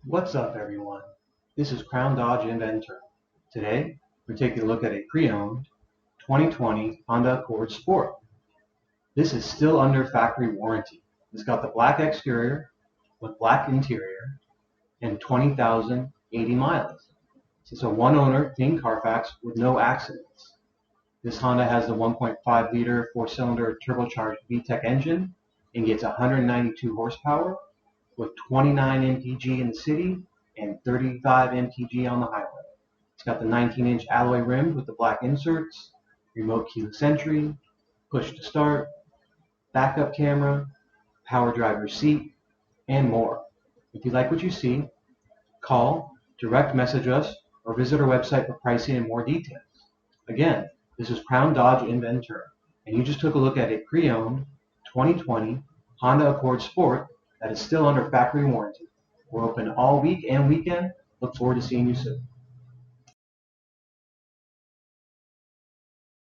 What's up, everyone? This is Crown Dodge in Ventura. Today, we're taking a look at a pre-owned 2020 Honda Accord Sport. This is still under factory warranty. It's got the black exterior with black interior and 20,080 miles. It's a one-owner, clean CarFax with no accidents. This Honda has the 1.5-liter four-cylinder turbocharged VTEC engine and gets 192 horsepower with 29 mpg in the city and 35 mpg on the highway. It's got the 19-inch alloy rims with the black inserts, remote keyless entry, push to start, backup camera, power driver seat, and more. If you like what you see, call, direct message us, or visit our website for pricing and more details. Again, this is Crown Dodge in Ventura, and you just took a look at a pre-owned 2020 Honda Accord Sport that is still under factory warranty. We're open all week and weekend. Look forward to seeing you soon.